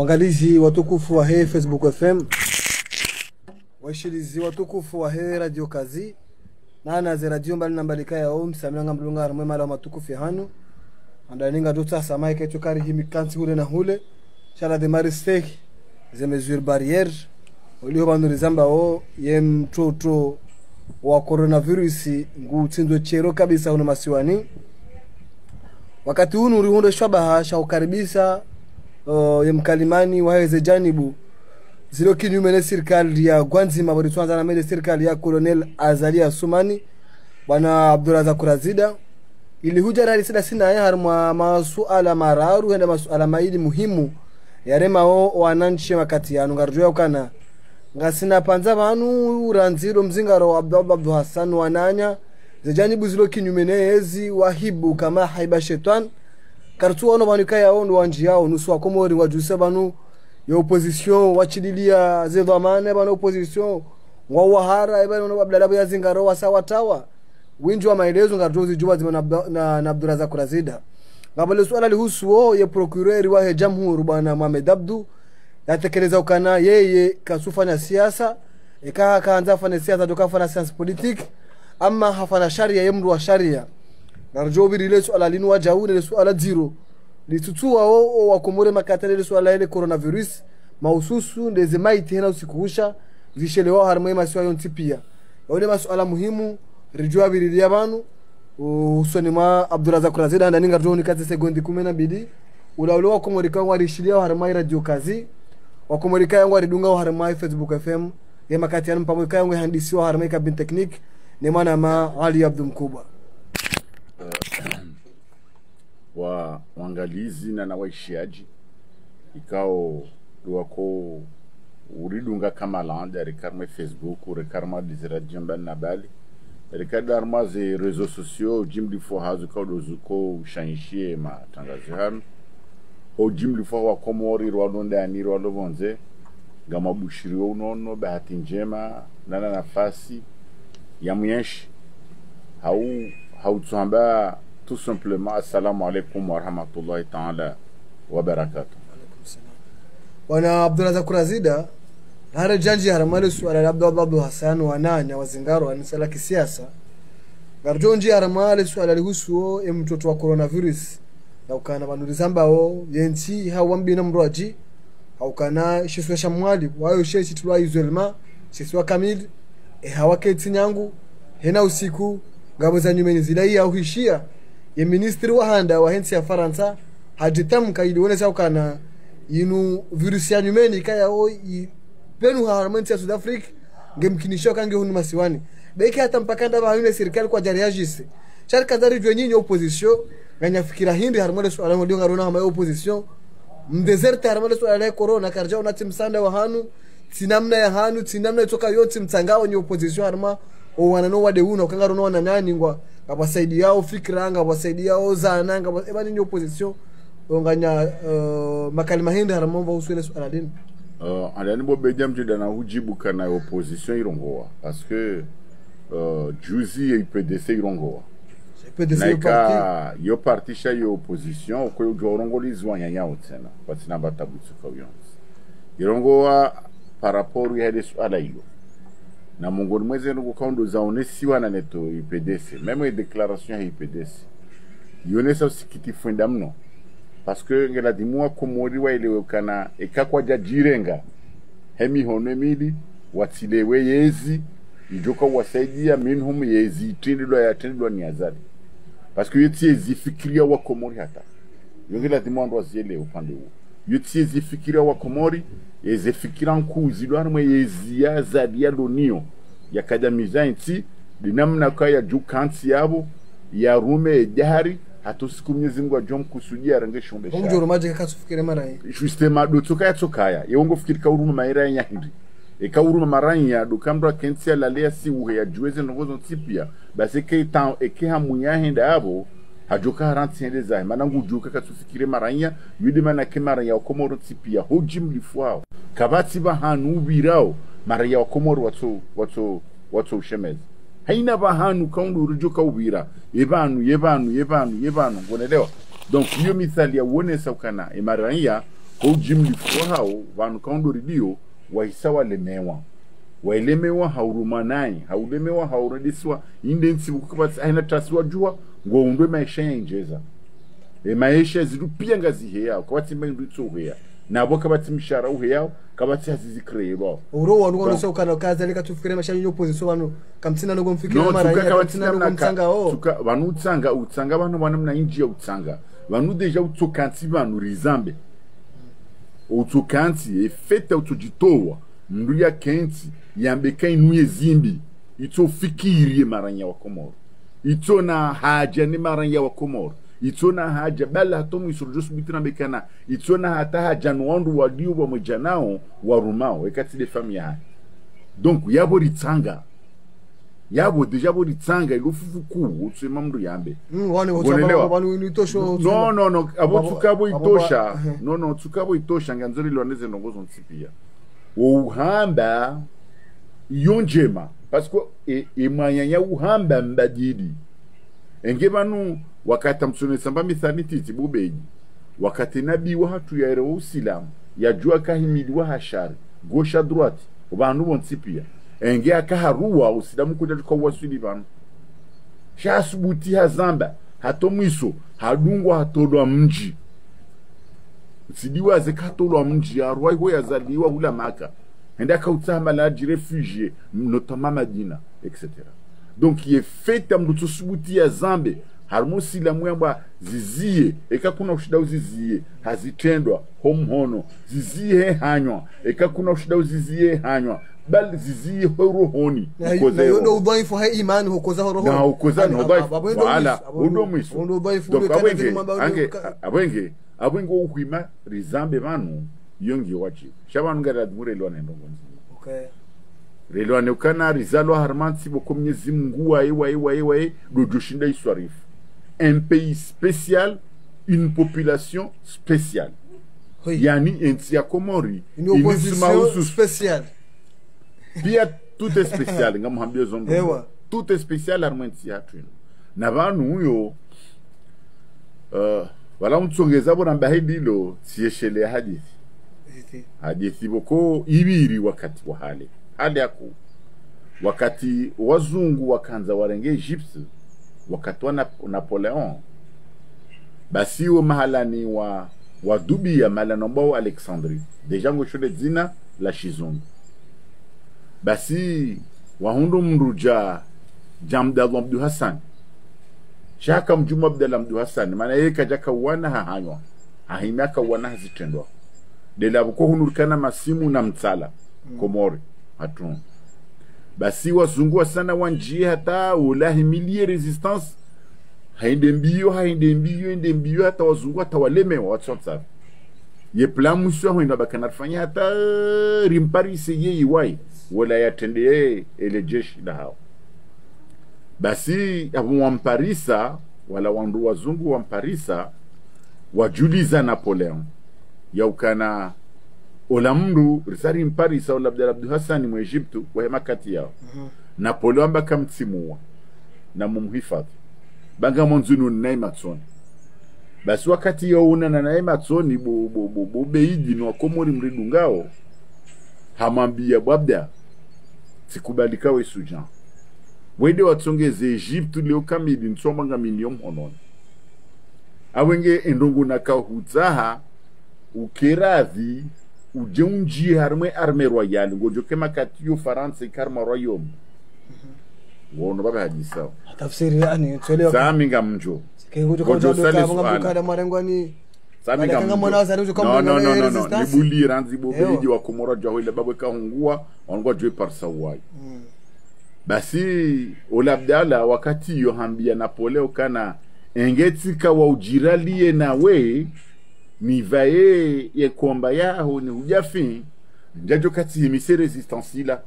Wangalizi watukufu wa hii Facebook FM, washirizi watukufu wa hii Radio Kazi, na za radio mbali nambalika ya msamilanga mlunga haramwe mala matukufu hanu andaninga dota samai ketu kari himi kanti hule na hule chala de maristek ze mesures barrières ulio bandurizamba ye mtoto wa coronavirus ngutindo chero kabisa una masiwani wakati huu nurihundo shabaha shaukaribisa ya mkalimani waheze janibu zilo kinyume na serikali ya Gwanzima bali tuanza na mele serikali ya Colonel Azalia Sumani bwana Abdulrazak Kurazida ili hujara sida sina ya harma masuala mararu henda masuala maili muhimu yarema wananchi wakati yanu ngarjoya kana ngasina panza banu uranziro mzingaro Abdul Hassan wananya zejanibu zilo kinyume na hezi wahibu kama haiba shetani kartu ono banika ya ondo wanji yao nusu akomori wajuse banu ya opposition wachidilia zedo amane banu opposition wawahara banu babdala ya zingaro wasawatawa winji wa maelezo ngarjozi juba zima na Abdulrazak Kurazida ngabale swala lihusu ya procureur wa jamhuri bwana Mohamed Abdu yatekeleza ukana yeye kasufanya siasa kaanza fanya siasa dokafanya science politique ama hafanya sharia yemru wa sharia narjobi ile swala linu wajauni ile swala zero litutua wakomore makatale ile swala ile coronavirus mahususu ndeze maiti hena usikuhusha zishelewa harmwe maswa yonti pia yone masuala muhimu rijwa birilia banu usoni ma Abdulrazak Kurazida ndaninga rjoni kati sekondi 12 ulaulo wakomorika warishilia harmai Radio Kazi wakomorika yangu waridunga harmai Facebook FM ya makati yanu pamoja yangu handisi wa harmai kabin technique ni maana ma Ali Abdul Mkubwa wa wangalizi na waishiaji ikao duwako uridunga kama landa rekarma Facebook rekarma diziradio mbali na bali rekarma ze réseaux sociaux jimli fo hazu kao dozuko ushanishie matangazo hanu o jimli fo wa komori rwadonde ani rwadovonze gama bushiriwa unono bahati njema nana nafasi ya mwenyeshi hau tuamba tout simplement assalamu alaikum wa rahmatullahi ta'ala wa barakatuh. Wana Abdulrazak Kurazida hara janji haramale swala Abdul Hassan wananya wazingaro anisala kisiasa garjonji haramale swala lihusu mtoto wa coronavirus na ukana banurizamba yenti hawambi na mroaji au kana shiswa shamwali wayo sheshi tulwa isolema shiswa kamil hawaketi nyangu hena usiku ngabo za nyumeni zilai au hishia ya ministri wa handa wa hensi ya Faransa hajitamka iliwonesa ukana inu virusi ya nyumeni kaya penu harmanti ya South Africa ngemkinisho kange hunu masiwani beke hata mpakanda ba yune serikali kwa jari yajise sharika zari jwe nyinyi opposition nganya fikira hindi harmale swala ngo dinga rona hama opposition mdesert harmale swala ya corona karja unati msanda wa hanu tinamna ya hanu tinamna itoka yote mtangao ni opposition harma o wanano wade una ukanga rona wana nani ngwa abasaidi yao fikra nga abasaidi yao zana nga ebani ni opposition nganya makalima hindi harma uswele swala dini andani bo bejam jida na hujibu kana opposition irongoa parce que juzi IPDC irongoa naika yo parti sha yo opposition ko yo jorongolizwa nyanya utena patina batabutsu ka yons irongoa par rapport ya des swala hiyo na mongoni mweze ngo kaundo za onesiwa na neto IPDC même les déclarations ya IPDC yonesa usikiti fundamno parce que ngela dimwa komori wa ile kana ekakwa jajirenga hemi honemili watilewe yezi ijoka wasaidia minhum yezi tindilwa ni azali parce que yeti yezi fikiria wa komori hata ngela dimwa ndo azile upande huo yeti yezi fikiria wa komori yezi fikira nkuzi ndo armwe yezi ya zadia donio ya kadamiza inti dinamna kwa ya jukansi yabo ya rume jahari hatu siku Mwenyezi Mungu ajom kusudia range shombe ngoro maje kasufikire marayi justement do tsokaya yongo fikirika uruma maira ya hindi ekauruma maranya do kambra kensia lalea si uhe ya jueze ngozo tipia basi ke tan eke hamunya hinda abo hajoka haranti hende za manangu joka kasufikire maranya yudi mana kemara ya komoro tipia hojim lifwao kabati ba hanu birao maraya wa komoro watu shemez haina bahanu kaundu rujuka ubira yebanu ngonelewa donc hiyo mithali ya uone saukana emaranya ko jimli fo hao vanu kaundo ridio wahisa walemewa haurumanai haulemewa haurediswa inde nsi bukubats aina taswa jua ngo undwe maisha yenjeza maisha zidu pia ngazi heya kwati mbendu tsoheya nabo kabati mishara uheya kabati hazizi kreero uro wanu wanu so kana kaza leka tufikire mashanyo opposition wanu kamtsina no gomfikira mara ya kamtsina no gomtsanga o tuka vanu utsanga vanu mna inji ya utsanga vanu deja utsokanti vanu rizambe utsokanti efeta utsojitowa mndu ya kenti yambeka inuye zimbi ito fikiri maranya wa Komoro ito na haja ni maranya wa Komoro ito na haja bala hatomu isurujus bitina bekana ito na hata haja nwandu wadiu wa mjanao wa rumao ekati de famia donc yabo ritanga yabo deja bo ritanga ilufufuku utsema mndu yambe wanu initosho no abo tukabo itosha no tukabo itosha nganzori lwaneze nongozo nsipia uhamba yonjema parce que manyanya uhamba mbadidi engebanu wakati msone samba mithaniti tibubeji wakati nabi wa hatu ya ero usilamu ya jua kahimidi wa hashari gosha droite ubanu bonsipia enge akaharua usilamu kuja kwa wasuli banu shasubuti hazamba hatomwiso hadungwa hatolwa mji sidiwa zekatolwa mji arwai ho yazaliwa hula maka enda kautama la di réfugiés notamment Madina etc. Donc il est fait amdutu subuti ya zambe harmosi la mwamba zizie eka kuna ushida uzizie hazitendwa hono zizie hanywa eka kuna ushida uzizie hanywa bal zizie rohoni koze yodo udhaifu hai imani hukoza rohoni na hukoza no udhaifu wala undo mwiso donc abwenge uhima rizambe banu yongi wachi shabanu ngara dmure lwa nendo ngonzi okay relwa ne kana rizalo harmansi boko Mwenyezi Mungu wae dojoshinda iswarif un pays spécial une population spéciale oui. Yani enti ya Komori une opposition spéciale pia tout est spécial ngamhambia zondo tout est spécial harmansi ya twin na banu yo wala mtsongeza bona mbahidilo sieshele hadithi boko ibiri wakati wa hali yako wakati wazungu wakanza warenge Egypt wakati wa Napoleon basi wa mahalani wa dubi ya malanombo Alexandrie deja ngoshole zina la Shizungu basi wahundo mruja Jamdal Abdul Hassan shaka mjuma Abdul Hassan maana yeye kajaka wana hahanywa ahimaka wana hazitendwa de la buko hunurikana masimu na mtsala Komori hatun basi wazungu sana wanjie hata ulahi milie resistance hainde mbio hata wazungu hata waleme watsotsa ye plan musho ho inabakana fanya hata rimpari seye iwai wala yatende ele jeshi la hao basi abu wamparisa wala wandu wazungu wamparisa wajuliza Napoleon yaukana olamru risari mparisa ola Abdul Hassan mu Egyptu wa makati yao Napoleon bakamtsimua na mumhifadhi banga monzunu naimatsoni basi wakati yo una na naimatsoni bo beidi no Komori mridungao hamambia bwabda sikubalika we sujan wede watsongeze Egyptu leo kamidi ntsomanga milion onon awenge endongo nakahutsaha ukeravi ujeunji harme arme royale ngojo kema katiyo France karma royaume wono baba hadisa tafsiri yani toleo saminga mjo kengojo kwa mukada marengwani saminga mwana zarujo kama no libuli ranzi bobeji wa Komoro jwa ile babwe kahungua ongo jwe parsawai basi olabdala wakati yo hambia Napoleon kana engetika wa ujiralie na ni vae ye komba yaho ni hujafi njajo kati himise resistance la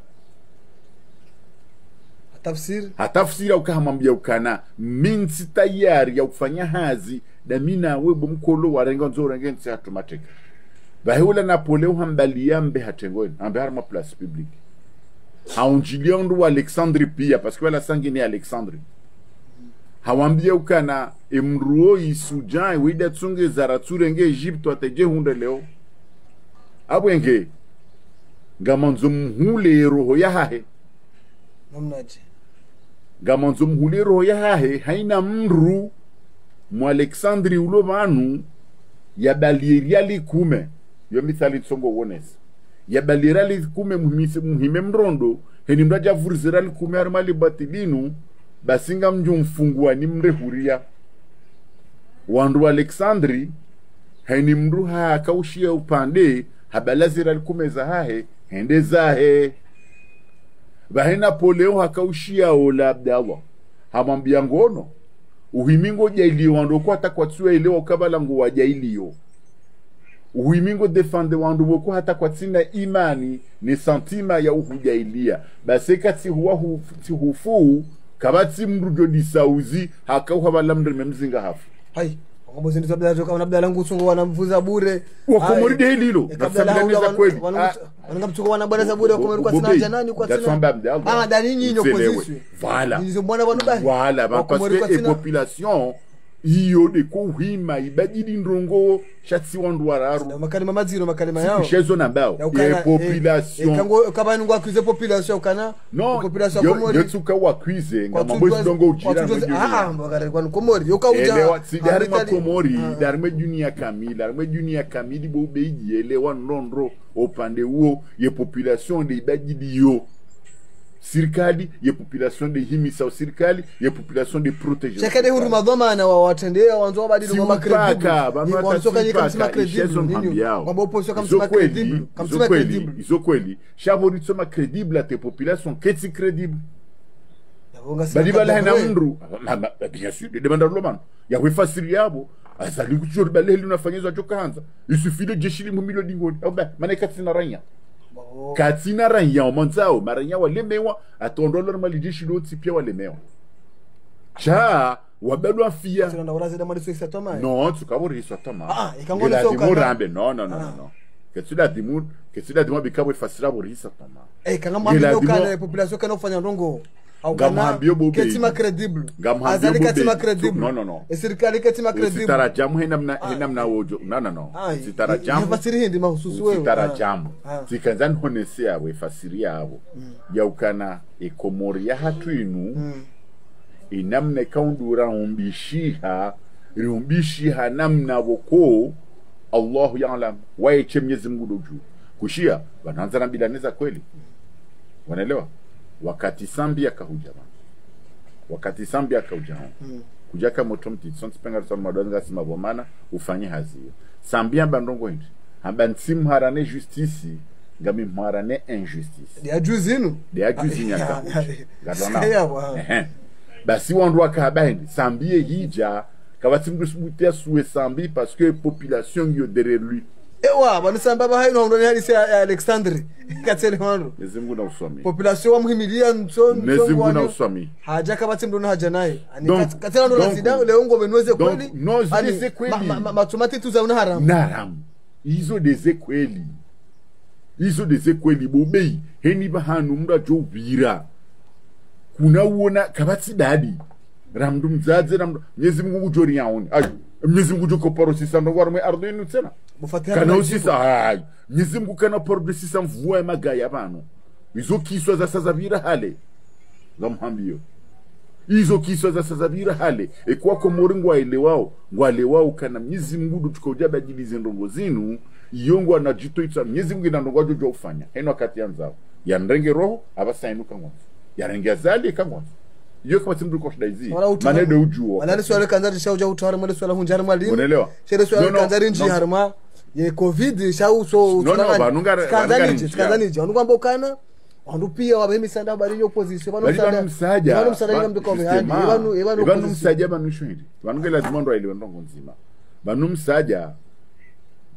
hatafsira ukahamambia ukana minsi tayari ya kufanya hazi da mina webo mkolo warenga nzorenge nsi automatic bahula Napoleon hambalia mbe hatengoni ambe harma place publique haunjilia ndu wa Alexandre pia parce que la sangi ni Alexandre hawambia ukana emruo isujan wida tsunge zaraturenge Egypte ateje hunde leo abwenge ngamanzo mhule roho ya hahe namnaje ngamanzo mhule roho ya hahe haina mru mu Alexandri ulo vanu ya balieria likume yo mithali tsongo wones ya balieria likume muhime mrondo heni mraja vurizira likume armali batilinu basinga mju mfungua ni mrehuria wandu Alexandri heni mru ha kaushia upande habalazira likume za hahe hende zahe bahena poleo hakaushia ola Abdallah hamambia ngono uhimingo jailio wando kwa takwa tsue ileo kabala ngo wajailio uhimingo defende wando wako hata kwa tsina imani ni santima ya uhujailia basi kati huwa hufu kabati mrujo disauzi hakauha balamdre memzinga hafu hai ngobozi ndi tabla joka na Abdallah ngusungo wanamvuza bure wakomori de hilo nasambiza kweli wanangamtuko wana bwana za bure wakomori kwa sina janani kwa sina dani nyinyi opposition voilà nizo bwana bwana bahi voilà parce que les population iyo de kuhima ibadili ndrongo shatsi wandu wararu makalima maziro makalima yao shezo na bao ya population kango kabani ngo accuse population kana population komori yetsuka wa accuse ngambo ndongo ujira mbagara kwa komori yokaunja sidari makomori darme dunia kamili bo beiji elewa ndondro opande uo ye population de ibadili yo sirikali ya population de himisa sirikali ya population de proteger chakade huruma dhamana wa watendea wanzo badili ngoma credible wanatoka nyika msima credible ngomba opposition kama msima credible izo kweli shavori tsoma credible à tes populations qu'est-ce credible badibala na mndru bien sûr de demander l'homme ya wefasiri yabo azali kuchori baleli unafanyezwa chokanza il suffit de jeshili mu milioni dingoni oba maneka tsina ranya katina ranya omanzao maranya walemewa atondolo normali jeshilo tipia walemewa cha wabelwa fia non tukabori so toma ikangoni so murambe non ketsuda dimu bikabwe fasira borisa toma kanga mambio kana population kana ufanya ndongo gamhambio bobe ketima credible azali ketima credible non serikali ketima credible sitarajamu henamna wojo no sitarajamu fasiri hindi mahususu wewe sitarajamu sikanzani honese yawe fasiri yabo yaukana ekomori ya hatu inu inamne kaundura rumbishiha namna woko Allahu ya'lam waeche Mwenyezi Mungu doju kushia wanaanza na bilaneza kweli wanaelewa wakati Sambia kahuja kujaka motomti sonti penga son madonga sima bomana ufanye hazio Sambia bandongo hindi hamba nsimu harane justice ngami mharane injustice ya juzinu nyaka gadona basi wandu akabaindi Sambia hija kabati mdusubutia suwe Sambi parce que population yo derrière lui ewa banu Samba ba haino ndo hali se Alexandre katsele wandu nezimgu na uswami population wa muhimilia nso nezimgu na uswami haja kabati mdo haja naye ani katsele ndo lazida leo ngo menweze kweli noze kweli matomati tu za una haram hizo deze kweli bobei heni bahanu mda jo vira kuna uona kabati dadi ramdu mzaze Mwenyezi Mungu jori yaoni Mwenyezi Mungu joko paro sisa ndo warme ardenu tena kana usisa Mwenyezi Mungu kana paro sisa mvua magaya bano izo kiswa za sazavira hale zamhambio izo kiswa za sazavira hale ekwa ko moringwa elewao kana Mwenyezi Mungu tukoja bajilize ndongo zinu iyongo anajito itsa Mwenyezi Mungu ndongo jojo ufanya heno kati yanzao ya ndenge roho abasainuka ngwanzo ya rengia zali kangwanzo yo kama timbu kwa shidaizi manede ujuo wala swala kanzari shauja utawara mwale swala hunjari mwalimu unaelewa shere swala kanzari nji harma ye covid shau so kanzani nji anu kwamba ukana anu pia wabemi sanda bari yo opposition banu msaja mdoko mehandi banu msaja banu shwindi banu ngela zimondo ile ndongo nzima banu msaja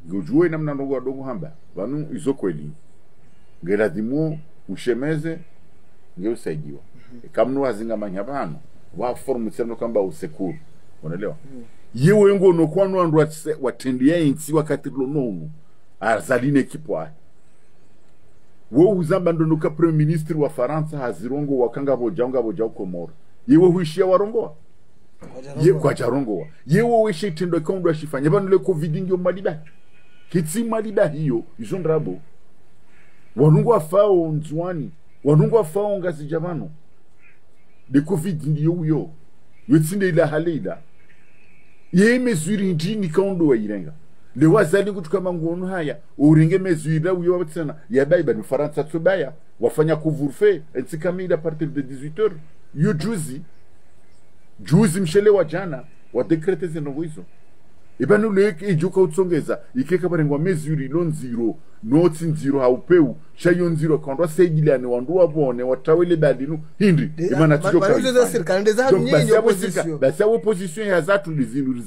ngujue namna ndongo hamba banu izokweli ngela dimo ushemeze ngeusaidiwa kamnu wazinga manyabano wa formu tseno kamba usekuru unaelewa yewe ngo no kwanu andu watendia insi wakati lonono azaline kipwa wo uzamba ndo ka premier ministre wa Faransa hazirongo wakanga bojanga komoro yewe huishia warongoa ye kwa charongoa yewe wishe tendo kondo ashifanya bano le covid ngyo madiba kitima liba hiyo izo ndrabo wanungu afao nzwani wanungu afao ngazi jamano de covid ndiyo uyo yotinde ila halida ye mezuri ndini kaundo wa irenga le wazali kutuka mangono haya uringe mezuri la uyo watsana ya baiba ni faransa tsobaya wafanya couvre-feu entsikamida à partir de 18h yo juzi mshele wa jana wa decrete zeno hizo ibanu leke ijuka utsongeza ikeka barengwa mezuri non zero not zero haupeu shayo zero kandwa segilane wandu wabone watawele badinu hindi imana tijoka balizo serikali ndeza nyinyi opposition basi opposition ya zatu lizinu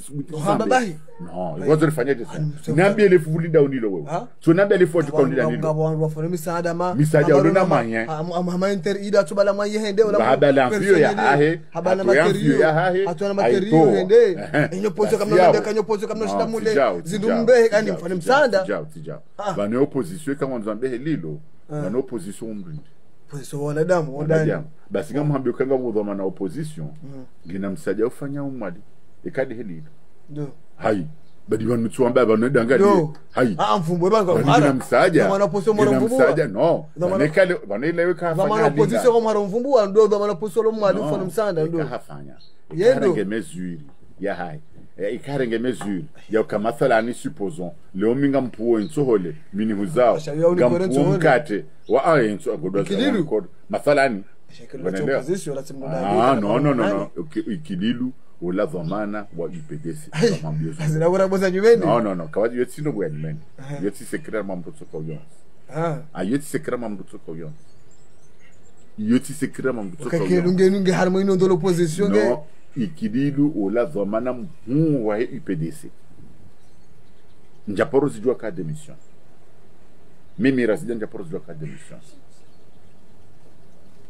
babahi no wazo lifanyaje sana nambi ile fulida unilo wewe so nambi ile fuji kaundila nilo ngabo wandu wafone misaada ulona manya ama inter ida tubala manye hende wala habala fio ya hahe habana materio hatuna materio hende inyo pozo kama ndio kanyo pozo kama shida mule zindumbe yani mfane msaada bana opposition kama nzambe lilo bana opposition mrindi opposition wanadamu wadani basi kama hambi ukanga mudhoma na opposition ngina msaja ufanya umwadi ikadi helilo ndio hai badi banu tuamba banu dangadi hai mfumbwe banga ngina msaja bana opposition ngina msaja no nekale bana ile ka fanya bana opposition kama mfumbwa ndio bana opposition lo mwadi ufanya msaada ndio hafanya yendo mesure ya hai ikarenge mesure ya kama thalani supposons leo minga mpuo intsohole mini huzao gampuo mkate wa ayenso agodwa kod mathalani no ikililu ola dhamana wa UPDC kama mbiozo zinabora boza nyumeni no kawaji yeti no bwa nyumeni yeti sekretari mambo tsoka uyons yeti sekretari mambo tsoka uyons yeti sekretari mambo tsoka uyons kakelunge harmo ino ndolo opposition no ikililu ola dhamana mhu wa UPDC njaporo zijua ka démission mimi resident njaporo zijua ka démission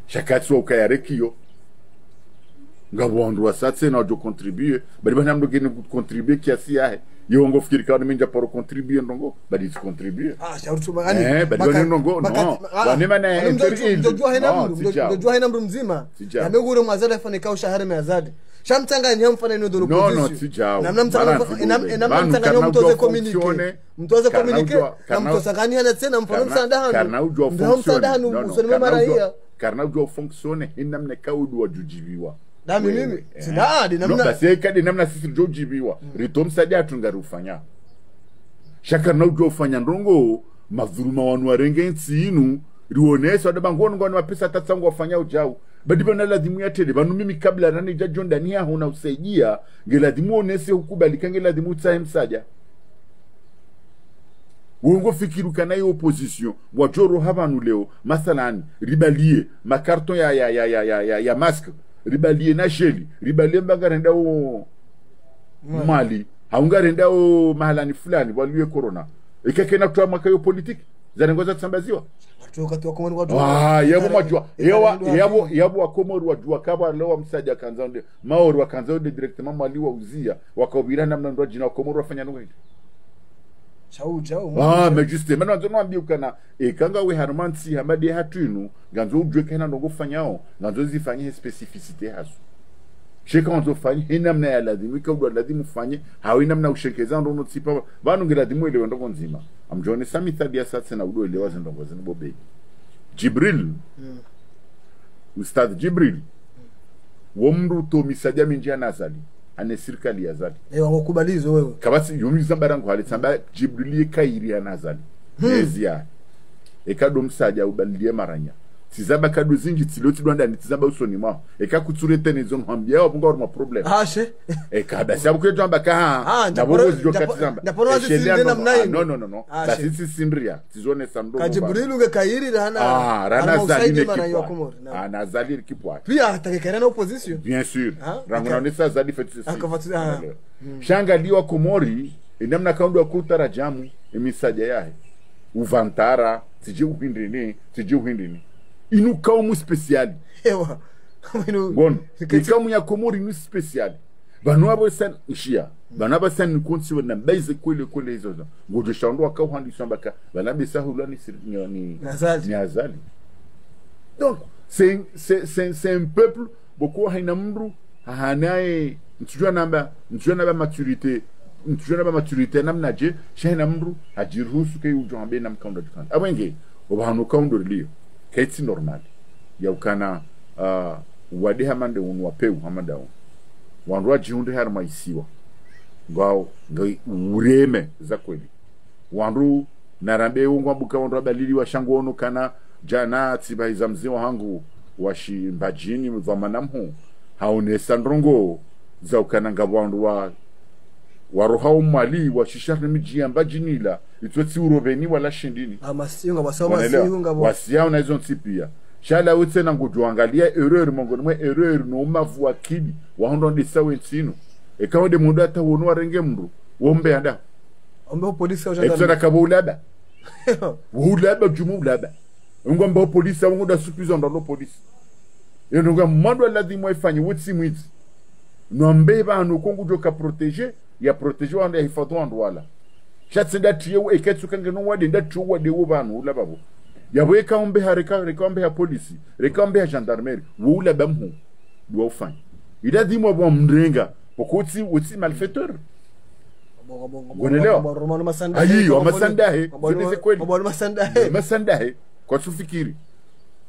shakatsu ukayarekiyo ngabondu wasatse na jo contribuer bali bana mdo gene contribuer kiasi yahe yongo fikiri kawa minja poro contribuer ndongo bali contribuer shauri magani bali ndongo no bani mana ndio haina mdu mzima yamegure mwazada fane kao shahara meazade shamtanganya mfano ino dolo position namna mtanganya mtoze communique na mtosangania na tena mfano msandahanu ndio msandahanu usoni maraia karna ujua fonctionne inamne kaudu wajujibiwa dami mimi sinadi namna no basi kadi namna sisi jojibiwa ritom sadi atungarufanya shaka na ujua ufanya ndongo mazuruma wanu warenge nsinu rionesa wadabangono ngwana mapesa tatsangu wafanya ujau badi bana lazimu ya tele banu mimi kabla nani jajo ndani ya huna usaidia ngelazimu onese hukubalika ngelazimu tsahem saja wongo fikiru kana yo opposition wajoro habanu leo masalan ribalie ma carton ya masque ribalie na sheli ribalie mbagarenda o mali haungarenda o mahalani fulani waliwe corona ikakena kutoa makayo politiki zanengoza tsambaziwa wakati wa komori watu yabo majua yabo akomori wajua kaba leo msaja kanzande maori wakanzande directement mali wa uzia wakabira namna ndo jina komori wafanya nini chau mais justement nzo nwambia kana kanga we harmansi hamadi hatunu ganzo ujwe kana ndo gufanyao ganzo zifanye specificité hasu sheka nzo fanye hinamna ya lazima kwa lazima ufanye hawi namna ushekeza ndo tsipa banu ngelazimu ile ndo nzima amjone samitha dia satse na udo ile wazi ndo ngozi bobe Jibril Ustad Jibril womru to misaja minjia nazali ane serikali ya zali wakubalizo wewe kabasi yumiza barango hali samba Jibril kairi ya nazali nezia ekado msaja ubaliye maranya tizaba kado zingi tiloti rwanda ni tizaba usoni mwa ekakuturete nezo nhambia wabunga wari ma problem she ekabasi abukwe jamba ka ndaboro zikatizamba ndaporo zisinde namnaye no basi sisindria tizone samdo ka Jibril unge kairi rana rana zali nazali kipwa pia atakekana na opposition bien sûr rangona nesa zali fetisi shanga liwa komori inamna kaundu akutara jamu imisaja yahe uvantara tije uhindini inu kaumu speciali ewa ngono ikamu ya komori inu speciali banu abo san ishia banu abo san konsi wana base kule hizo ngojo shando akau handi shambaka bana besa hulani ni azali donc c'est un peuple beaucoup haina mru hanae ntujua namba maturité mtujona ba maturité namna je shena mru ajiruhusu ke ujambe na mkaundo dukanda abwenge obahanu kaundo liyo kaiti normal ya ukana wade hamande unwa peu hamanda wanrua jiunde har maisiwa ngao ngai ureme za kweli wanru narambe ungwa buka wanru balili wa shangono kana jana tsiba mziwa hangu washi mbajini mvamanamhu haonesa ndrongo za ukana ngabwandu waroha umali washishana miji ambajinila itwetsi urobeni wala shindini amasiunga wasawasiunga wasia unaizo nsipia shala utse na ngujuangalia erreur mongoni mwe erreur no mavu akili wahondo ndisawe nsino ekawo de mundu ata wono warenge mndu wombe anda ombe polisi wa gendarme eksona kabo ulaba ulaba jumu ulaba ngombe polisi wangu da supizo ndo polisi yonga mando lazima ifanye wutsi mwizi nombe banu kongu joka protéger ya protéger wanda hifadhi wandu wala shatsinda tiyo eketsu kange no wade ndatu wade wo banu ulaba bo yabo ekambe hareka rekambe ya polisi rekambe ya gendarmerie wo ulaba mhu do ufanye ila dimo bo mrenga pokoti wutsi malfaiteur Romano Masanda ayi wa masandahe zile kweli Romano masandahe kwa sufikiri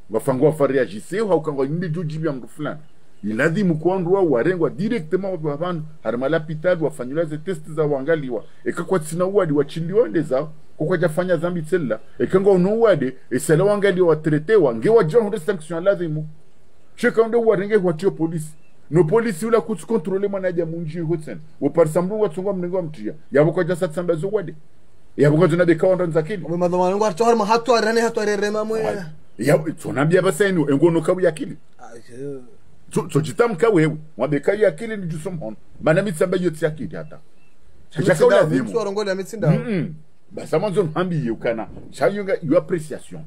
wafangwa fariagise haukangwa inde jojibi ya mtu fulani iladhimu kuandua warengwa directement wa bantu harima l'hôpital wafanyula ze test za wangaliwa ekakwa tsina wadi wachiliwa ndeza kwa jafanya zambi tsela ekangwa no wade esela wangaliwa watretewa ngewa john de sanction ladhimu cheka ndo warenge watio polisi no polisi ula kutu kontrole manaja munji hotsen wo par sambu watsungwa mnengo mtia yabo kwa jasa tsamba zo wade yabo kwa zona beka wanda nzakili mwe madhomano ngo arto harma hatu arane hatu arerema mwe ya tsonambia basenu engono kabu yakili so jitamka wewe wabeka yakili ni jusomhono mana mitsamba yotsi yakili hata chakula vitu warongola mitsinda basa manzo hambi yukana chayunga you appreciation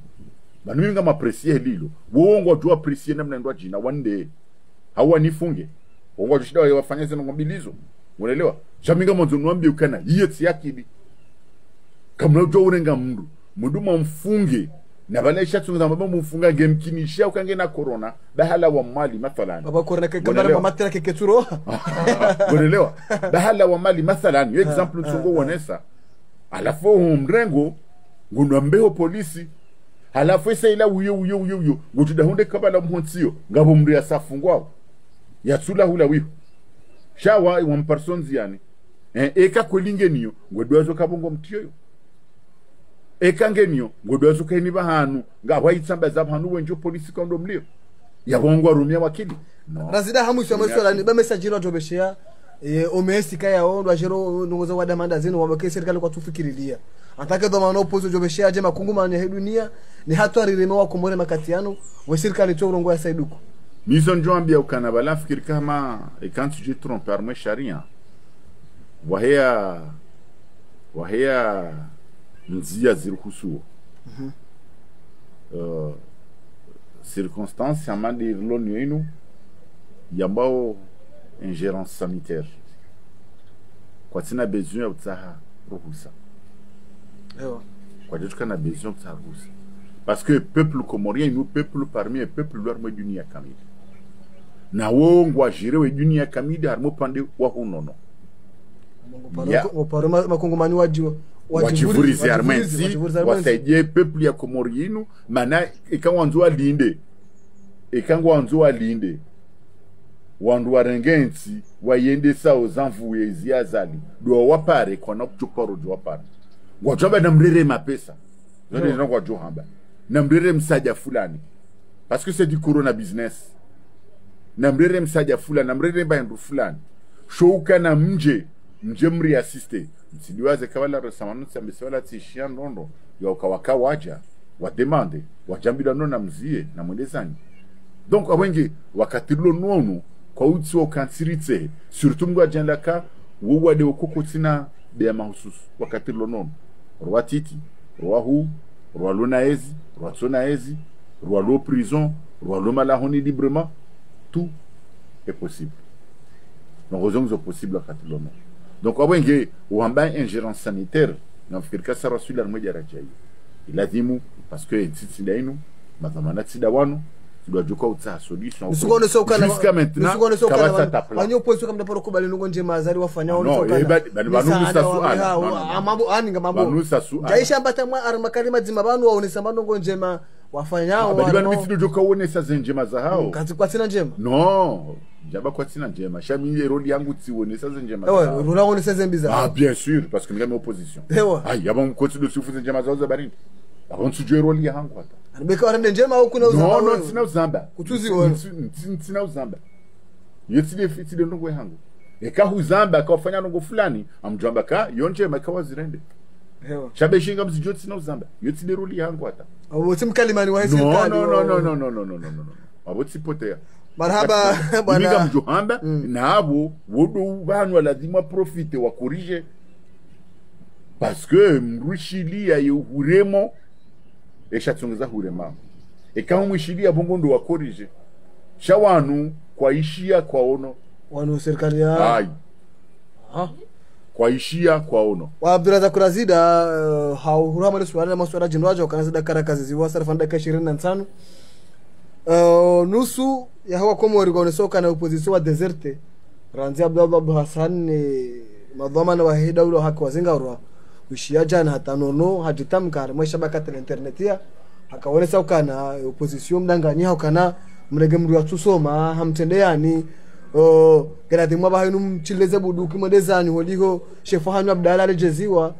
banuyunga maprecier lilo wongo tu apprecier namna ndo jina one day hawa nifunge wongo tushida wafanya zeno ngombilizo unaelewa jaminga manzo nwambi yukana yotsi yakili kama unajua unenga mundu mfunge na bale shatsunga zamba mfunga gemkinisha ukange na corona bahala wa mali mathalan baba corona kambara mamatera keketsuro unaelewa bahala wa mali mathalan example tsongo wonesa alafu mrengo ngunwambeo polisi alafu esa ila uyo ngutuda hunde kabala mhonsio ngabo mri asafungwa yatsula hula wiho shawa wa persons yani eka kwelinge niyo ngwedwazo kabongo mtiyo ekangenio ngodozo kaini bahanu ngabwa itsamba zabhanu wenjo polisi kondo mlio yabongwa rumia wakili no razida hamu sio maswala ni ba message ro tobeshia omesi kaya ondo ajero nungoza wada manda zino wabake serikali kwa tufikirilia atake ndo maana opozo jobeshia je makungumanya he dunia ni hatu arireme wa komore makatiano wa serikali to rongo ya saiduko mission joambia ukana bala fikiri kama et quand tu te trompes par moi charia wahia nzia ziruhusuo circonstance amandi irlonyo inu yambao ingérence sanitaire kwa tina besoin ya utsaha ruhusa ewa kwa jetu kana besoin ya utsaha ruhusa parce que peuple comorien nous peuple parmi les peuples l'orme dunia kamili na wongwa jirewe dunia kamili harmo pande wa hunono ngoparo makongomani wajiwa wachivurizi armenzi wasaidie peuple ya komoriinu mana ikangwanzo alinde wandu warengensi wayende sao zanvuye ziazali do wapare kona kuchuparo do wapare ngwajamba na mrere mapesa ndio ndio kwa johamba na mrere msaja fulani parce que c'est du corona business na mrere msaja fulani na mrere bandu fulani shouka na mje mri assiste msidiwaze kawala resamanu sambiswala tishia ndondo ya ukawaka waja wa demande wajambila nona mzie na mwendezani donc awenge wakatilo nonu kwa utsi wa kansiritse surtout mgwa jandaka wade okokotina be mahusus wakatilo nonu roi titi roi hu roi lonaezi roi tsonaezi roi lo prison roi lo malahoni librement tout est possible donc raison c'est possible wakatilo nonu donc awenge wamba ingérence sanitaire na fikirika sara sula mmoja rajai iladimu parce que titsindainu mazamana tidawano tu dois jouer quoi ça solution jusqu'à maintenant kabasa tapla anyo pozo kama ndaporo kubali nungo nje mazari wafanya no banusa suala amambo aninga mambo banusa suala jaisha mbata mwa aramakari mazima banu waonesa manongo njema wafanyao bali bifido joka wonesa zenjema za hao kazi kwa tina njema no jaba kwa tina njema shami roli yangu tsiwonesa zenjema ewa rula wonesa zembiza ah bien sûr parce que ngame opposition ewa ah yaba mkoti sufu zenjema za barindi avant sujue roli yangu hata anibeka warende njema huko na uzamba no sina uzamba kutuzi wewe sina uzamba yetide fitide ndongo yangu eka uzamba akafanya ndongo fulani amjamba ka yonje makawa zirende hewa shabeshinga mzijoti sina uzamba yetide roli yangu hata awoti mkalimani wa hisi kali no awoti potea marhaba bwana minga mjohamba na abo wodo banwa lazima profite wa corriger parce que mrushili ayo huremo eshatsongeza hurema eka mwishili abongo ndo wa corriger shawanu kwa ishia kwa ono wanu serikali ya ai kwa ishia kwa ono wa Abdurazak Razida hauhura mali swala na maswala jinwaje kana zida karakazi ziwa sarfa ndaka 25 nusu ya hawa komo rigone soka na opposition wa deserte Ranzi Abdullah Hassan madhamana wa hida ulo haki wazinga urwa ushia jana hata nono hajitamka mwa shabaka ya internet ya hakaonesa ukana opposition mdanganyi hakana mrege mru atusoma hamtendeani gerati mwa bahinu mchileze buduki modezani holiho shefu hanyu Abdalla alijeziwa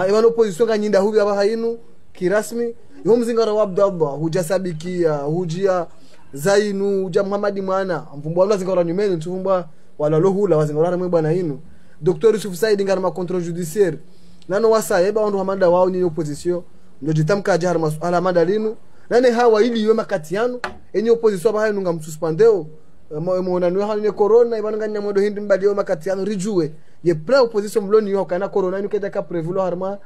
ibano opposition kanyinda hubi abahinu kirasmi yo mzingaro wa Abdallah hujasabikia hujia zainu uja Muhammad mwana mfumbwa wala zingaro nyumeni tufumbwa wala lohula wazingaro mwe bwana inu Dr. Yusuf Said ngana ma contrôle judiciaire nano wasa eba ndo hamanda wao ni opposition ndo jitamka jahar masuala madalinu nane hawa ili yo makati yanu enye opposition bahinu ngam suspendeo muona nwe hali corona ibana nganya modo hindi mbali yo makati yanu rijue ye pre opposition mloni yo kana corona inu keda ka prevulo harma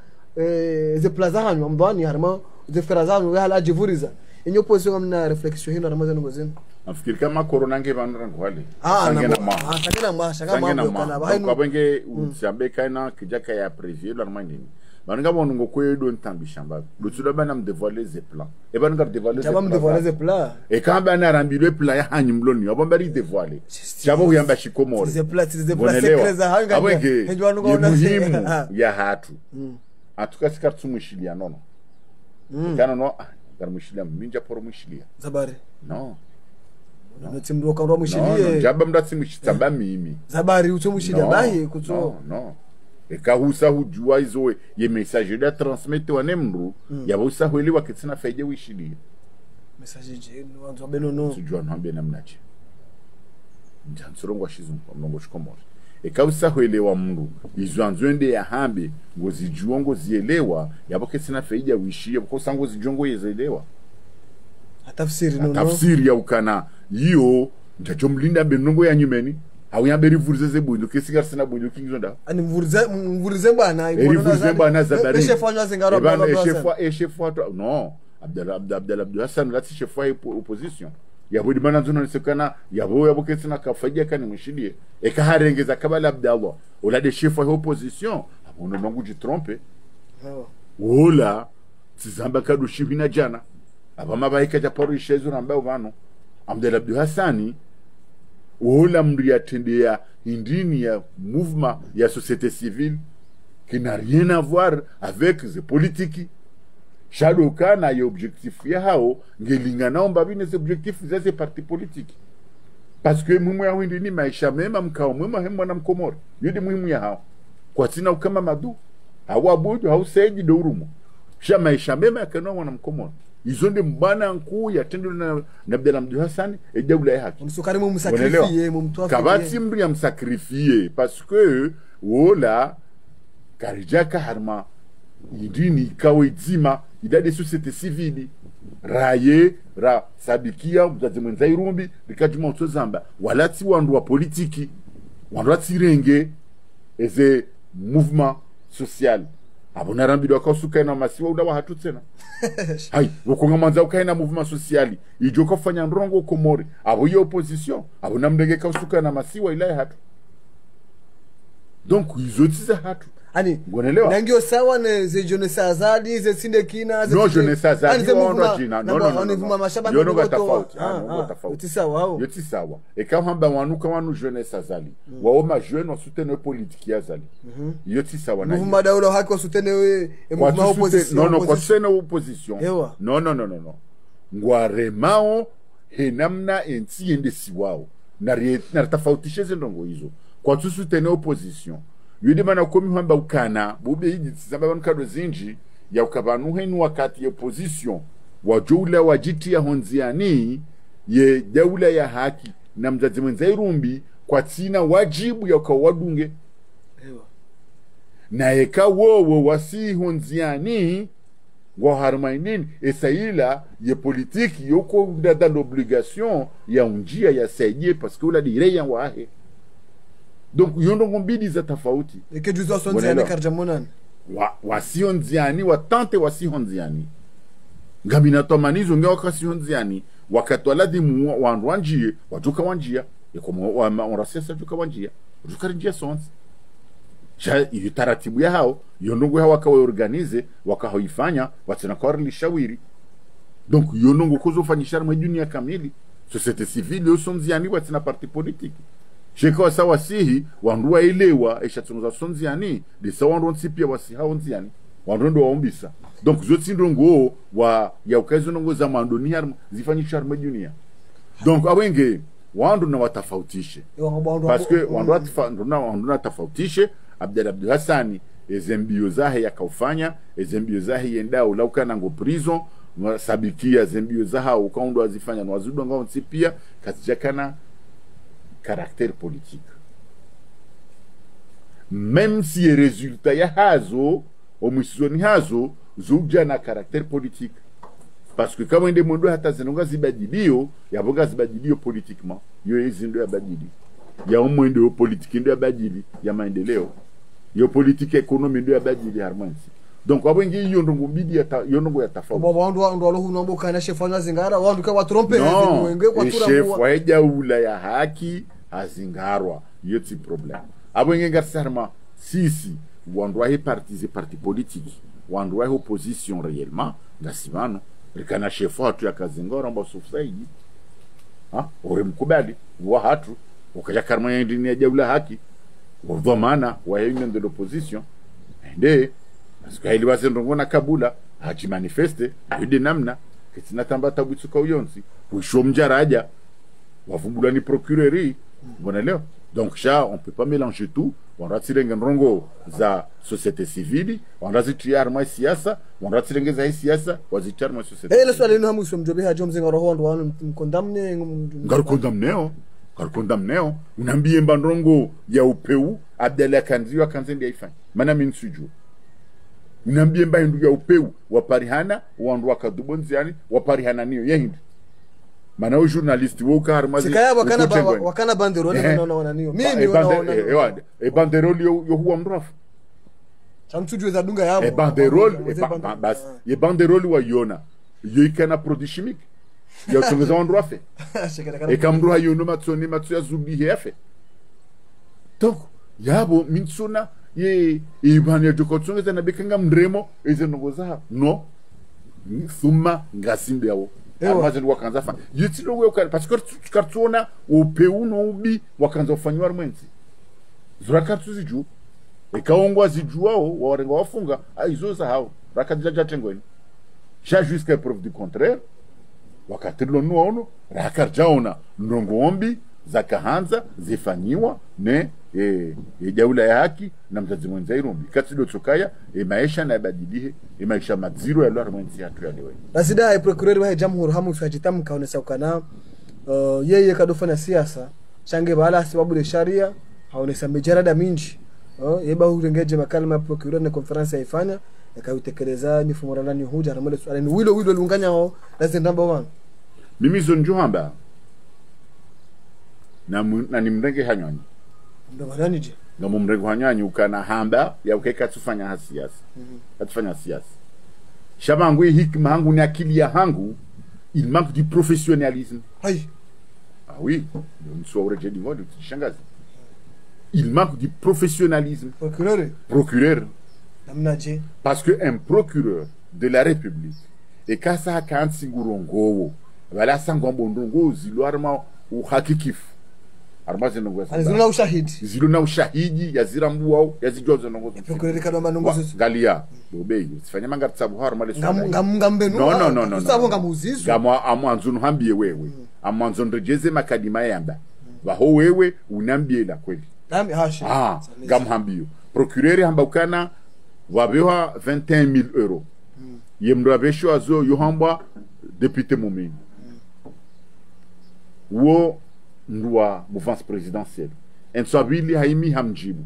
ze plaza hanyu mbani harma ze ferazanu ya hala jivuriza enye opposition ngamna reflexion hino harma zenu ngozenu nafikiri kama corona ngebandra ngwale sangena ma shaka mambo kana bahinu kwabenge utsambe kana kijaka ya prévu harma nini bananga bongo kwedo ntambishamba lutsuda bana mdevoiler ze plans e bananga dévoiler ze plans e kamba na rambilwe plan ya hanyu mloni abombari dévoiler chabo uyamba shikomore ze plans secrets za hanga henjwanu ngona muhimu ya hatu atuka sikartu mushilia nono kana no gar mushilia minja poro mushilia zabare no timdo ka mushilia jaba mdatsi mushitamba mimi zabari ucho mushilia bahi kutso no eka husa hujua izo ye message da transmettre wa nemru ya husa hweli wakitsina faide wishili message je wanzo benono sijua nhambe namnache njansurongo shizungu mlongo shikomora eka husa hweli wa mru izo anzwende ya hambe ngozi juongo zielewa yaboke sina faide wishili yaboko sango zijongo yezelewa tafsiri no tafsiri ya ukana hiyo njachomlinda benongo ya nyumeni au yamberi vurzeze bundu kesigar sina bundu kingzonda ani mvurze bana mvurze bana zabari chef fanywa zingaro baba chef non Abdallah Hassan lati chef wa opposition yabo di bana zono sekana yabo kesina kafaje kani mushidie e ka harengeza kabala Abdallah ola de chef wa opposition abono mangu ji trompe ola tizamba kadu shibina jana abama baika ja paru ishezo namba ubano Abdallah Hassani ola mri atendea indini ya mouvement ya société civile qui n'a rien à voir avec les politiques shadoka na ya objectif ya hao ngelingana omba bine ces objectifs za ces partis politiques parce que muhimu ya indini maisha mema mkao mwema hemu na mkomoro yudi muhimu ya hao kwa tina ukama madu hawa bodo hao seji dourumo sha maisha mema ya kanwa na mkomoro izonde mbana nkuu ya tendo na Abdallah Hassan e dawla ya haki msukari mu sacrifier mu mtu kabati mri ya sacrifier parce que wala karijaka harma idini kawe dzima idade société civile raye ra sabikia mzazi mwenza irumbi likajuma utozamba walati wandu wa politiki wandu atirenge eze mouvement social abona rambido akasuka na masiwa udawa hatu tena hai wokonga manza ukaina mouvement social ijoka fanya ndrongo komori abo yo opposition abona mdege kasuka na masiwa ila hatu donc izotiza hatu ani Ngonelewa. nangio sawa ne ze jeunesse azali ze sindekina No jeunesse azali waondoa jina. No. Vuma mashaba Yono tofauti. Yoti sawa hao. Yoti sawa. E kama hamba wanuka wanu jeunesse azali. Waoma jeune wa soutenir politique azali. Yoti sawa na. Vuma daulo haki wa soutenir mouvement opposition. Non, kwa soutenir opposition. Non. Ngwaremao henamna enti ende siwao. Na tofautishe zendongo hizo. Kwa tu soutenir opposition. Yudi mana komi hamba ukana bube hidi tsamba bankado zinji ya ukabanu henu wakati ya opposition wajula wajiti ya honziani ye daula ya haki na mzazi mwenza irumbi kwa tina wajibu ya ukawadunge na eka wowo wasi honziani wa harmainin esaila ye politiki yoko dada l'obligation ya unjia ya saidie parce que ula direya wahe. Donc yondo ngombidi za tofauti eke juzo sonziani karjamonani wasihonziani watante wasihonziani ngamina tomanizo nge wakasihonziani wakatwala dimu wanjie wajuka wanjia yakomo onrasiasa juka wanjia juka njia sonzi ja taratibu ya hao yondongo hao wakawa organize wakahoifanya watina kwa lishawiri. Donc yondongo kuzofanyisha mwa dunia kamili societe civile yosonziani watina parti politique sheko sawa sihi wanduwa elewa eshatunza sonziani de sawa ndonsi pia wasiha onziani wandondo waombisa. Donc zoti ndongo wa ya ukazo ndongo za mandoni har zifanyisha mwa dunia. Donc awenge wandu na watafautishe parce que wandu na tafautishe Abdel Hassani ezembio zahe yakaufanya ezembio zahe yendao laukana ngo prison sabikia ezembio zaha ukaondo azifanya no azudo ngao pia katijakana caractère politique. Même si les résultats ya hazo omisoni hazo zuja na caractère politique. Parce que kama ende mondo hata zinonga zibadilio yaboga zibadilio politiquement yo ezindo ya badili ya umwendo politique ndo ya badili ya maendeleo yo politique économie ndo ya badili harmansi. Donc wabengi yondongo mbidi yondongo ya tofauti wandu ndo hunombo kana chef wa zingara wandu kwa trompe wenge kwa tura chef wa jaula ya haki azingarwa yoti problem abenge ngarsarma sisi wandu wa parti politique wandu wa opposition réellement ngasimano rikana chef wa tu yakazingora mba sufsaidi ore mkubali wa hatu ukaja karma ya jaula haki wa dhamana wa union de l'opposition ende parce que ili wasendongo na kabula haji manifeste yudi namna kitina tamba tabutsuka uyonsi ushomjaraja wavumbula ni procureuri bon leo. Donc ça on peut pas mélanger tout. On ratire ngongo za société civile on ratire arma siasa on ratire ngeza siasa wazitar ma société le swali no hamuso mjobe ha jomze ngoro ndo wanu mkondamne ngar unambie mbandongo ya upeu Abdel Kanziwa kanzendi yaifanya mana minsuju unambie mbaindu ya upeu waparihana wandu wakadubonziani waparihana niyo yehindi mana o journaliste wo karmazi sikaya wakana banderole naona niyo mimi naona banderole yo huwa mrafu chamtuju za dunga yabo banderole bas ye banderole wa yona yoikana produit chimique ya tungeza wandu afe kamru hayo no matsoni matsu ya zubi hefe. Donc yabo minsuna ye ibani jokotsongeza na bekanga mremo ezenongoza no thumma ngasinde yawo amaze wakanza fa yitilo we parce que kartona o peu no ubi wakanza ufanywa mwenzi zurakatsu ziju ekaongwa zijuao warenga wafunga aizoza hao rakadija jatengweni ja jusqu'à preuve du contraire wakatilo nuono rakarjaona ndongombi zakahanza zifanyiwa ne jaula ya haki na mzazi mwenza irumbi katsido tsokaya maisha na badilihe maisha maziro ya lwa mwenzi hatu ya lewe rasida ya procureur wa jamhuri hamu fajitam kaonesa ukana yeye kadofanya siasa change bala sababu ya sharia haonesa mejarada minji yeba urengeje makalima ya procureur na conference yaifanya yakautekeleza mifumo ralani huja ramale swala ni wilo lunganya wao that's number 1. Mimi zonjuhamba na ni mrenge hanyonyi ndo malani je ngamo mrenge hanyonyi ukana hamba ya ukeka tufanya siasa atufanya siasa shabangu hikma hangu ni akili ya hangu il manque du professionnalisme. Hai oui ndio mswa ureje dingo shangazi il manque du professionnalisme. Procureur. Parce qu'un procureur de la République, et quand ça a quand Singurongo, voilà, Sangambondongo, Ziloarma ou Hakikif. Ziluna ushahidi. Ziluna ushahidi, ya zirambuao, ya zijozo nongo. Procureur kadoma nongo. Galia, bobei, sifanya manga tsabu har male swala. Ngambenu. No. Tsabu ngamuzizo. Gamwa amwanzunu hambie wewe. Amwanzunu rejeze makadima yamba. Waho wewe unambie la kweli. Nami hashi. Gamhambio. Procureur hamba ukana wabewa 21,000 euros. Yemdo abesho azo yohamba député Moumini. Wo ndwa mouvance présidentielle. Enswabili haimi hamjibu.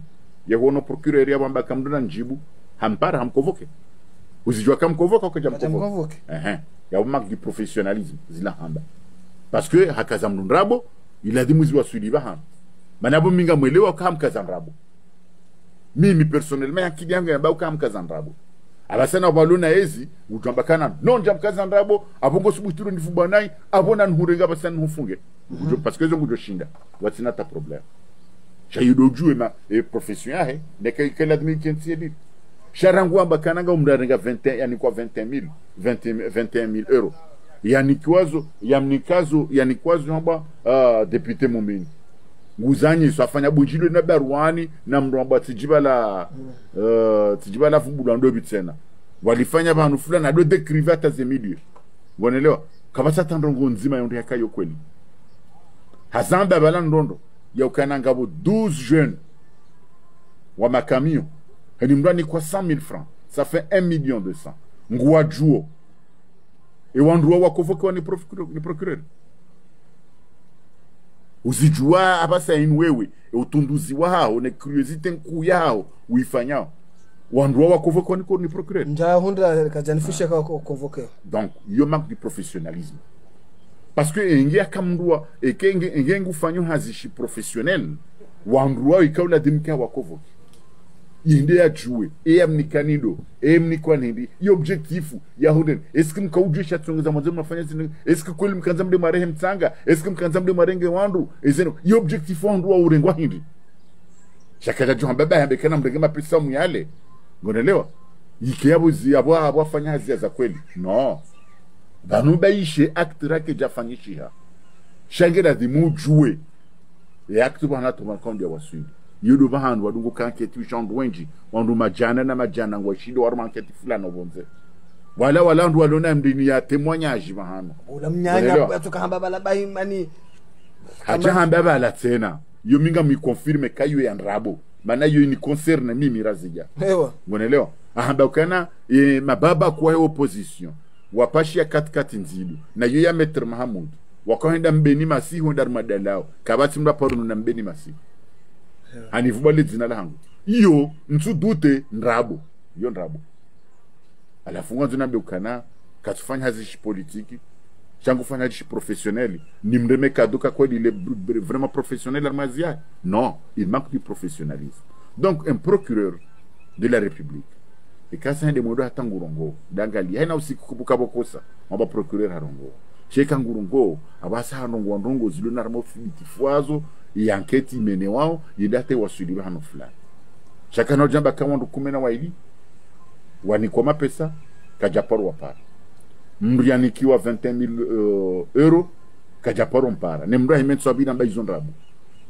Yehono procureur ya bamba kamduna njibu. Hampara hamkovoke. Uzijua kamkovoka au kajamkovoke. Ya umak du professionnalisme zila hamba. Parce que hakazamnundrabo il a dit muzi wa suliba ham. Manabo minga mwelewa kam kazandrabo. Mimi personnellement yakidi yangu yamba kam kazandrabo. Abasana balona ezi ujambakana non jam kazandrabo abongo subutiro ndifubanai abona nhurenga basana nhufunge. Parce que zongo joshinda. What's not a problem. Chayido juu ma professionnel ne kay admi kentie Sharangu ambakananga umdarenga 20 yani kwa 21,000 euros. Yanikwazo hamba député Moumini. Nguzanyi swafanya bunjilo na baruani na mromba tijibala vumbula ndo bitsena. Walifanya banu fulani na do décriver hata zemidi. Unaelewa? Kabasa tandongo nzima yondo yakayo kweli. Hazamba bala ndondo ya ukananga bo 12 jeunes wa makamio. Heni mrani kwa 100,000 francs. Ça fait 1,200,000. Ngua juo. Et wandua wakovoke wa ni procureur. Uzijua abasa inwewe. E utunduzi wa hao. Ne curiosité nku yao. Uifanyao. Wandua wakovoke wa ni procureur. Nja hunda kajanifisha kwa kovoke. Donc, yo manque du professionnalisme. Parce que ingia kamdua. E ke ingia ngufanyo hazishi professionnel. Wandua ikaula dimika wakovoke. Yinde ya juwe, mnikanido, mnikwa nindi, objectifu, ya hoden, eske mkaujwe shatunga mwazimu nafanya zini, eske kweli mkanza mde marehe mtanga, eske mkanza mde marenge wandu, ezeno, objectifu wandu wa urengwa hindi. Shakaja juhan baba ya mbekana mrenge mapisa mwiyale, ngonelewa, yike yabu zi, abuwa fanya hazi ya za kweli, no. Banuba ishe akti rake jafanyishi ha. Shangera di mujuwe, akti wana tumakondi ya wasuli. Yudo bahan wadungu kanketi wishandu wenji wandu majana na majana ngwashido waru manketi fulani obonze wala ndu walona mdini ya témoignage bahano ula mnyanya tukahamba bala bahimani haja hamba bala tena yo minga mi confirme kayo ya nrabo maana yo ni concerne mimi razija ewa unaelewa ahamba ukana mababa kwa opposition wapashi ya katikati nzilu na yo ya Maître Mahamoud wakaenda mbeni masihu ndar madalao kabati mda paru na mbeni masihu anivubale zina langu iyo ntu dute nrabo yo nrabo alafu ngwanzo nambe ukana katufanya hazishi politiki changu fanya hazishi professionnel ni mreme kaduka kwa il est vraiment professionnel armazia non il manque du professionnalisme. Donc un procureur de la République et quand ça de modo hatangurongo dangali haina usiku kubuka bokosa maba procureur harongo cheka ngurungo abasa hanongo ndongo zilona ramo fitifuazo yanketi mene wao yidate wasuliba hano fulani chaka no jamba kama ndo kumena waili wanikoma pesa kajaparo wapara mrianikiwa 21,000 euros kajaparo mpara ne mra himetso abina mba izondrabu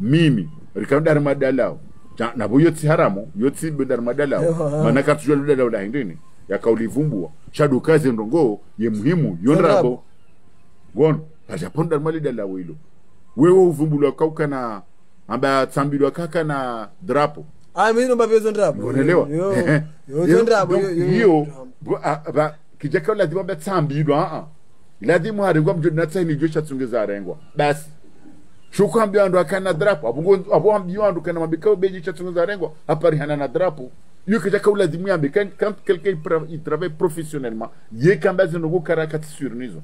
mimi rikanda armadalao na boyoti haramo yoti bedarmadalao manaka tujua ludalao la hindini yakaulivumbua chadu kazi ndongo ye muhimu yondrabo gon kajaponda armadalao hilo wewe uvumbulwa kauka na amba tsambilwa kaka na drapo mimi ndo mbabezo drapo unaelewa yo drapo yo ba kijaka la dimba tsambilwa iladi muharingwa mjodna tsani josha tsungeza arengwa basi shukwambia ndo akana drapo abo ambio ndo kana mabikao beji tsungeza arengwa hapari hana na drapo yo kijaka la dimu yambe quand quelqu'un il travaille professionnellement ye kambaze ndo karakati surnizo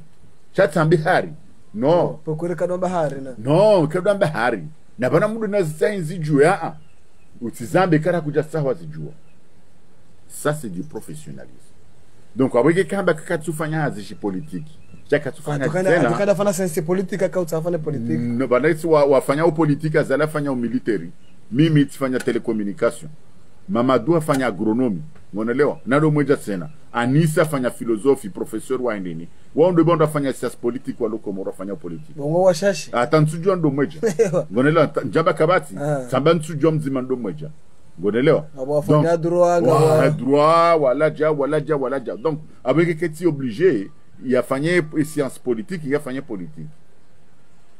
chatsambi hari no pokore kadomba hari na no kadomba hari na bana mudu na zainzi jua utizambe kara kuja sawa zijua ça c'est du professionnalisme. Donc abeke kamba kakatufanya hazishi politiki chaka tufanya tena tukada fanya sense politika ka utafanya politiki no bana isi wafanya politika zala fanya military mimi tifanya telecommunication, Mamadou afanya agronomy, unaelewa? Nado mmoja tena. Anisa afanya filosofi, professeur wa ndini. Wao ndio bado afanya siasa politiki wa loko mora afanya politiki. Bongo washashi. Atansujua ndo mmoja. Unaelewa? Njaba kabati, samba nsujua mzima ndo mmoja. Unaelewa? Afanya droit, wala ja. Donc avec keti obligé, il a fait science politique, il a fait politique.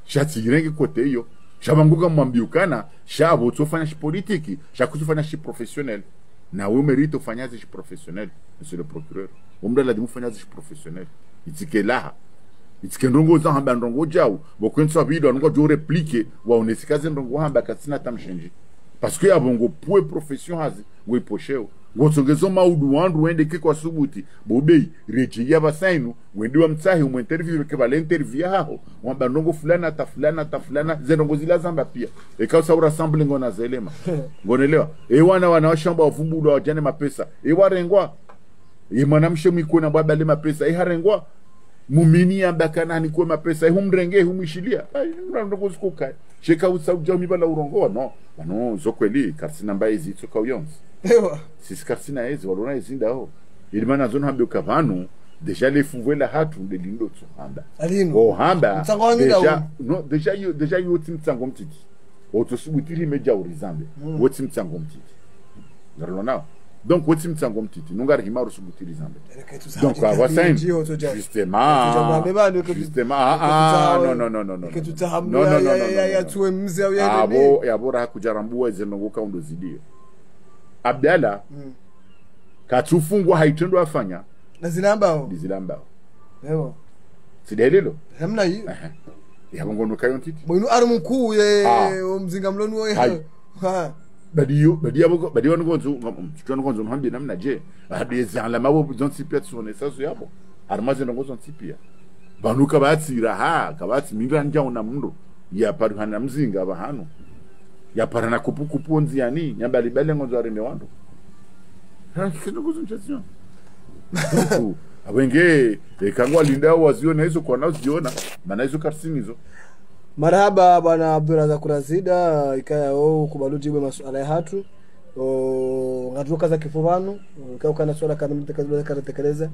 Chatirenge côté yo. Shabanguka mwambiukana, shabo tofanya shi politiki, shakutufanya shi professionnel. Na wewe mérite ufanya shi professionnel, monsieur le procureur. Omda la dimu fanya shi professionnel. Itike laha. Itike ndongo za hamba ndongo jao, bokwenso bido ndongo jo répliquer wa onesikaze ndongo hamba katsina tamshenji. Parce que abongo pour profession hazi, we pocheo. Ngosongezo maudu wandu wende kwa subuti bobei reji ya basainu wende wa mtahi umu interview ke bale interview haho wamba ndongo fulana ta fulana zenongo zila zamba pia eka usaura assembly ngona zelema ngonelewa wana washamba wavumbulo wajane mapesa warengwa mwanamshe mwikona baba le mapesa harengwa mumini ambakana ni kwa mapesa humrenge humishilia ndongo zikukai sheka usauja mibala urongo no zokweli karsina mbaye zitsoka uyonzi sisikarsina ezi walona ezinda ho ilimana zona hambe ukavanu deja les fouver la hatu de lindo tso hamba alino hamba deja yo timtsango mtiti otosubutiri meja urizambe wotimtsango mtiti ngarona donc wotimtsango mtiti nungari himaru subutiri zambe donc ava sain justement non ya tuwe mze au ya bora kujarambua zenongoka ndo zidio Abdala katufungwa haitendo afanya na zilambao ewa sidelilo hamna hiyo yabongono kayo ntiti mwinu ari mkuu ye mzinga mlonu ha badi wangonzo tutongonzo mhambi namna je hadi zala mabo zontsipia tsone sazo yabo armaze ngonzo ntipia banuka batsira kabati miranja una mundu ya paruhana mzinga abahano yapara na kupu nziani nyamba libele ngonzo arime wandu kitu kuzunchesio awenge kangwa linda waziona hizo kwa nao ziona maana hizo karsini hizo. Marhaba bwana Abdulrazak Kurazida ikaya kubaluji bwe masuala ya hatu ngatuka za kifovano kana swala kana mtakazi kana tekeleza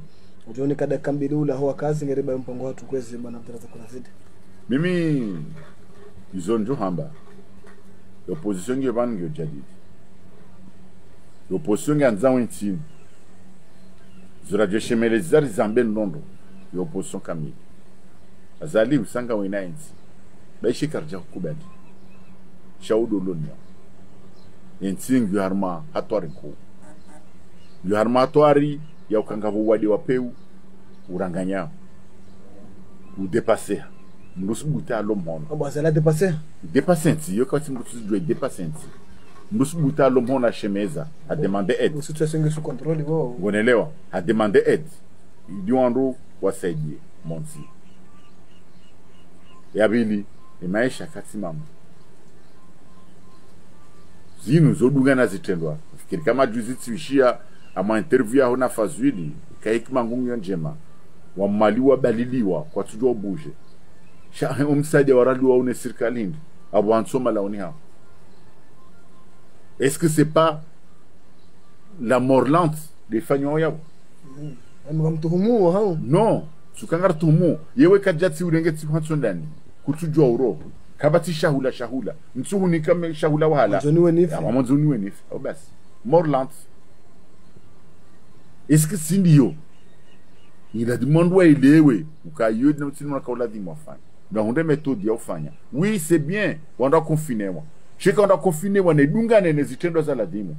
ujioni kada kambili ula huwa kazi ngeriba mpango watu kwezi bwana Abdulrazak Kurazida mimi izonjo hamba l'opposition qui va nous dire l'opposition qui a nzawenti zura je chemelezar zambe nondo l'opposition kamili azali usanga wenaenzi baishi karja kubadi shaudo lonya entingu harma hatwari ko yu harma hatwari ya ukangavo wadi wapeu uranganya ou dépasser nous buta l'homme on va la dépasser nti yo quand nous doit dépasser nti nous buta l'homme na chemeza a demander aide situation sous contrôle wo unaelewa a demander aide idiwando wasaidie monsi yabili maisha katimama zinu zoduga na zitendwa fikiri kama juzi tuishia ama interview aho na fazwili kaiki ngungu njema wa maliwa baliliwa kwa tujua buje sha umsaide warali wa une serikali abo ansoma laoni ha. Est-ce que c'est pas la mort lente des fagnon yabo non sukangar tumu yewe kajati urengeti hanso ndani kutujua uro kabati shahula ntuhu ni kama shahula wahala amazoni wenif au basi mort lente. Est-ce que sindio il a demandé wa ilewe ukayo na mtini kaula di mwafanya na honde méthode ya ufanya oui c'est bien wanda confiner wa shika wanda confiner wa nedunga nene zitendo za ladimu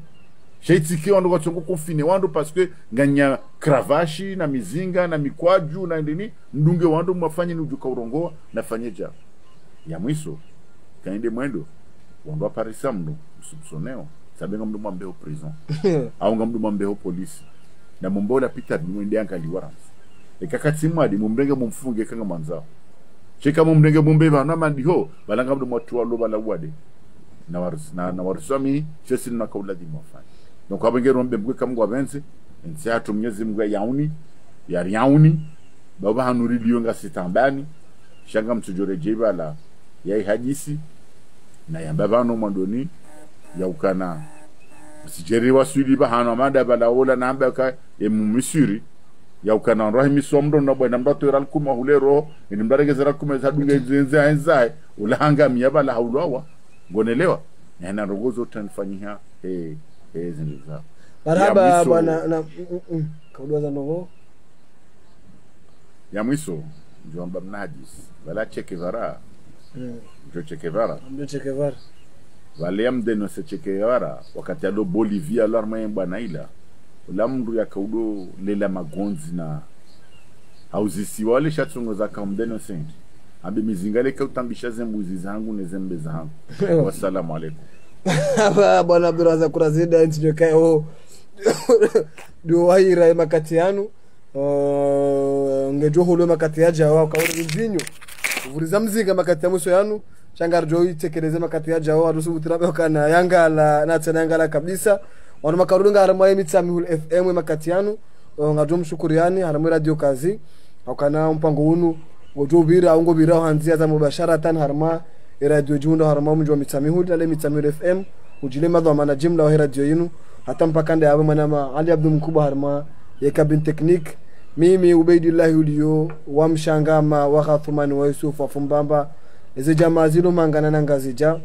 shaitiki wanda watongo confiner wando parce que nganya kravashi na mizinga na mikwaju na ndini ndunge wando mwafanya ni ujuka urongoa na fanyeja ya mwiso kaende mwendo wando aparisa mno subsoneo sabenga mdo mwambeo prison au ngamdo mwambeo polisi na mumbola Peter ni mwende angaliwarans ekakati mwadi mumbrenge mumfunge kanga manzao chika mumbrenge mumbeba na mandiho balanga mdo mwatu lo bala wade na warsami chesi na kaula di mwafanya donc abenge rombe mbwe kamgwa bense nsiatu mnyezi mgwa yauni baba hanuri liyonga sitambani shanga mtujore jeba la yai hadisi na yambaba no mandoni ya ukana sijeri wasuli ba hano amanda bala ola namba ka emumisiri ya ukana rahimi somdo na bwana mbato ral kuma hulero ni mbarege zara kuma zadunga zenza enza ulahanga miyabala haulawa ngonelewa na rogozo tanfanyia zinza marhaba bwana na kaudwa za novo ya mwiso ndio amba mnadis wala chekevara ndio chekevara wale amdeno se chekevara wakati ado Bolivia alarma bwana ila ulamru ya kaudo lela magonzi na hauzisi wale shatungo za kamdeno sendi ambe mizingale kautambisha zembuzi zangu ne zembe zangu wassalamu alaikum bwana Abduraza kurazida ndio kai ndio waira makati yanu ngejo holo makati yaja wao kauri vinyo uvuriza mzinga makati ya muso yanu changar jo itekeleze makati yaja wao arusu utirabe kana yanga la na tena yanga la kabisa wana makarunga harama Mitsamihul FM makati yanu ngajo mshukuriani harama radio kazi akana mpango unu ngojo bira ngo bira hanzia za mubasharatan harama radio junda harama mjwa Mitsamihul ale Mitsamihul FM ujile madwa mana jimla wa radio yinu hata mpaka ndio hapo manama Ali Abdul Mkubwa harma ya kabin technique mimi Ubaidillah ulio wa mshangama wa Khathumani wa Yusuf wa Fumbamba eze jamaa zilo mangana na ngazija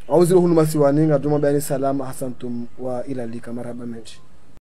au zilo hunu masiwani ngaduma bani salama hasantum wa ila lika marhaba menshi